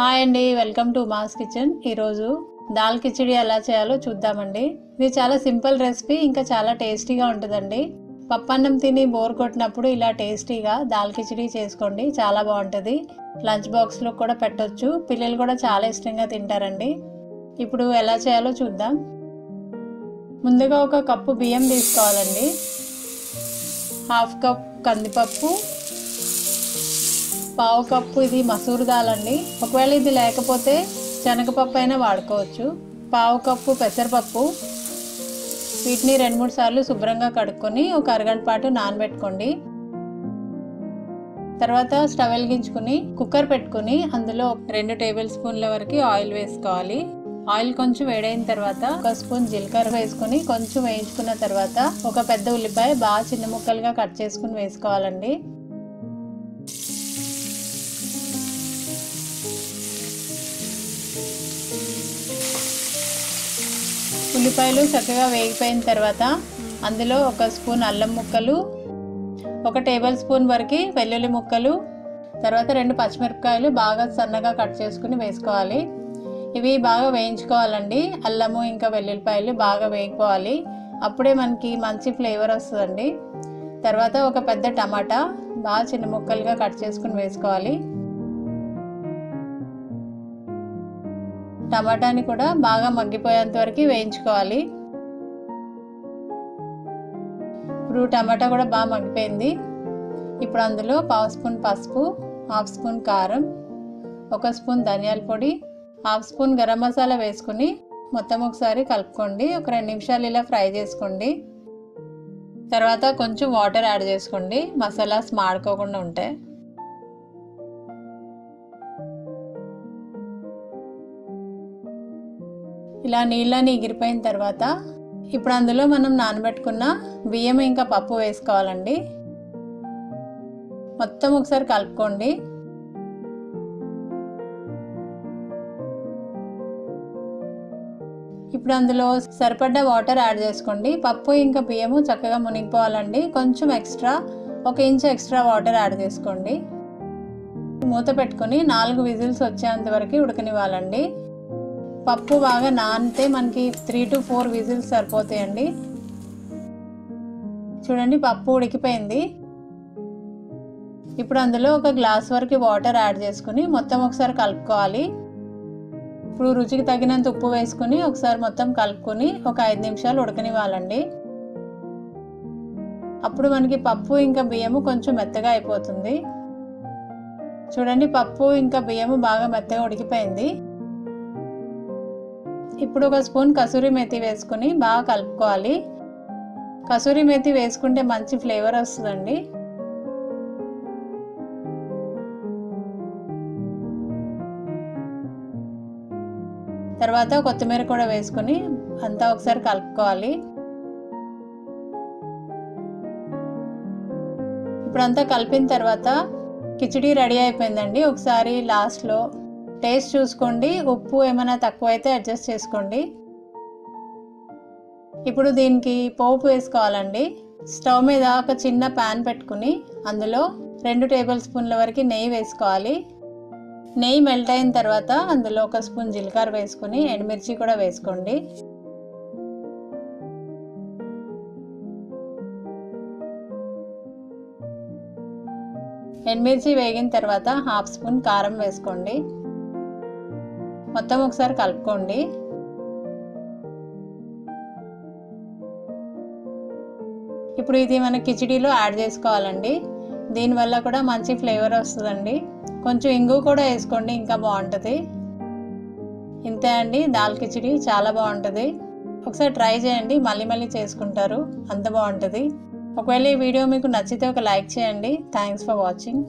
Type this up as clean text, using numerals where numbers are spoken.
Hi అండి, welcome to mass kitchen. ఈరోజు దాల్ కిచిడి ఎలా చేయాలో చూద్దామండి. ఇది చాలా సింపుల్ రెసిపీ, ఇంకా చాలా టేస్టీగా ఉంటుందండి. పప్పన్నం తిని బోర్ కొట్టినప్పుడు ఇలా టేస్టీగా దాల్ కిచిడి చేసుకోండి, చాలా బాగుంటుంది. లంచ్ బాక్స్లో కూడా పెట్టొచ్చు, పిల్లలు కూడా చాలా ఇష్టంగా తింటారండి. ఇప్పుడు ఎలా చేయాలో చూద్దాం. ముందుగా ఒక కప్పు బియ్యం తీసుకోవాలండి, హాఫ్ కప్ కందిపప్పు, పావు కప్పు ఇది మసూర్ దాల్ అండి. ఒకవేళ ఇది లేకపోతే శనగపప్పు అయినా వాడుకోవచ్చు. పావు కప్పు పెసరపప్పు. వీటిని 2-3 సార్లు శుభ్రంగా కడుక్కొని ఒక అరగంట పాటు నానబెట్టుకోండి. తర్వాత స్టవ్ వెలిగించుకుని కుక్కర్ పెట్టుకుని అందులో 2 టేబుల్ స్పూన్ల వరకు ఆయిల్ వేసుకోవాలి. ఆయిల్ కొంచెం వేడైన తర్వాత 1 స్పూన్ జీలకర్ర వేసుకుని కొంచెం వేయించుకున్న తర్వాత ఒక పెద్ద ఉల్లిపాయ బాగా చిన్న ముక్కలుగా కట్ చేసుకుని వేసుకోవాలండి. ఉల్లిపాయలు చక్కగా వేగిపోయిన తర్వాత అందులో 1 స్పూన్ అల్లం ముక్కలు, 1 టేబుల్ స్పూన్ వరకు వెల్లుల్లి ముక్కలు, తర్వాత 2 పచ్చిమిరపకాయలు బాగా సన్నగా కట్ చేసుకుని వేసుకోవాలి. ఇవి బాగా వేయించుకోవాలండి. అల్లము ఇంకా వెల్లుల్లిపాయలు బాగా వేగిపోవాలి, అప్పుడే మనకి మంచి ఫ్లేవర్ వస్తుందండి. తర్వాత ఒక పెద్ద టమాటా బాగా చిన్న ముక్కలుగా కట్ చేసుకుని వేసుకోవాలి. టమాటాని కూడా బాగా మగ్గిపోయేంత వరకు వేయించుకోవాలి. ఇప్పుడు టమాటా కూడా బాగా మగ్గిపోయింది. ఇప్పుడు అందులో పావు స్పూన్ పసుపు, హాఫ్ స్పూన్ కారం, 1 స్పూన్ ధనియాల పొడి, హాఫ్ స్పూన్ గరం మసాలా వేసుకుని మొత్తం ఒకసారి కలుపుకోండి. ఒక 2 నిమిషాలు ఇలా ఫ్రై చేసుకోండి. తర్వాత కొంచెం వాటర్ యాడ్ చేసుకోండి, మసాలాస్ మాడుకోకుండా ఉంటాయి. ఇలా నీళ్ళని ఎగిరిపోయిన తర్వాత ఇప్పుడు అందులో మనం నానబెట్టుకున్న బియ్యం ఇంకా పప్పు వేసుకోవాలండి. మొత్తం ఒకసారి కలుపుకోండి. ఇప్పుడు అందులో సరిపడ్డ వాటర్ యాడ్ చేసుకోండి. పప్పు ఇంకా బియ్యము చక్కగా మునిగిపోవాలండి. కొంచెం extra 1 inch extra water add చేసుకోండి. మూత పెట్టుకొని 4 విజిల్స్ వచ్చేంత వరకు ఉడకనివ్వాలండి. పప్పు బాగా నానితే మనకి 3 to 4 విజిల్స్ సరిపోతాయండి. చూడండి, పప్పు ఉడికిపోయింది. ఇప్పుడు అందులో 1 గ్లాస్ వరకు వాటర్ యాడ్ చేసుకుని మొత్తం ఒకసారి కలుపుకోవాలి. ఇప్పుడు రుచికి తగినంత ఉప్పు వేసుకుని ఒకసారి మొత్తం కలుపుకొని ఒక 5 నిమిషాలు ఉడకనివ్వాలండి. అప్పుడు మనకి పప్పు ఇంకా బియ్యము కొంచెం మెత్తగా అయిపోతుంది. చూడండి, పప్పు ఇంకా బియ్యము బాగా మెత్తగా ఉడికిపోయింది. ఇప్పుడు 1 స్పూన్ కసూరి మేతి వేసుకుని బాగా కలుపుకోవాలి. కసూరి మేతి వేసుకుంటే మంచి ఫ్లేవర్ వస్తుందండి. తర్వాత కొత్తిమీర కూడా వేసుకుని అంతా ఒకసారి కలుపుకోవాలి. ఇప్పుడు అంతా కలిపిన తర్వాత కిచిడి రెడీ అయిపోయిందండి. ఒకసారి లాస్ట్లో టేస్ట్ చూసుకోండి, ఉప్పు ఏమైనా తక్కువైతే అడ్జస్ట్ చేసుకోండి. ఇప్పుడు దీనికి పోపు వేసుకోవాలండి. స్టవ్ మీద ఒక చిన్న ప్యాన్ పెట్టుకుని అందులో 2 టేబుల్ స్పూన్ల వరకు నెయ్యి వేసుకోవాలి. నెయ్యి మెల్ట్ అయిన తర్వాత అందులో 1 స్పూన్ జీలకర్ర వేసుకుని ఎండుమిర్చి కూడా వేసుకోండి. ఎండుమిర్చి వేగిన తర్వాత హాఫ్ స్పూన్ కారం వేసుకోండి. మొత్తం ఒకసారి కలుపుకోండి. ఇప్పుడు ఇది మన కిచిడీలో యాడ్ చేసుకోవాలండి. దీనివల్ల కూడా మంచి ఫ్లేవర్ వస్తుందండి. కొంచెం ఇంగు కూడా వేసుకోండి, ఇంకా బాగుంటుంది. ఇంతే అండి, దాల్ కిచిడి చాలా బాగుంటుంది. ఒకసారి ట్రై చేయండి, మళ్ళీ మళ్ళీ చేసుకుంటారు, అంత బాగుంటుంది. ఒకవేళ ఈ వీడియో మీకు నచ్చితే ఒక లైక్ చేయండి. Thanks for watching.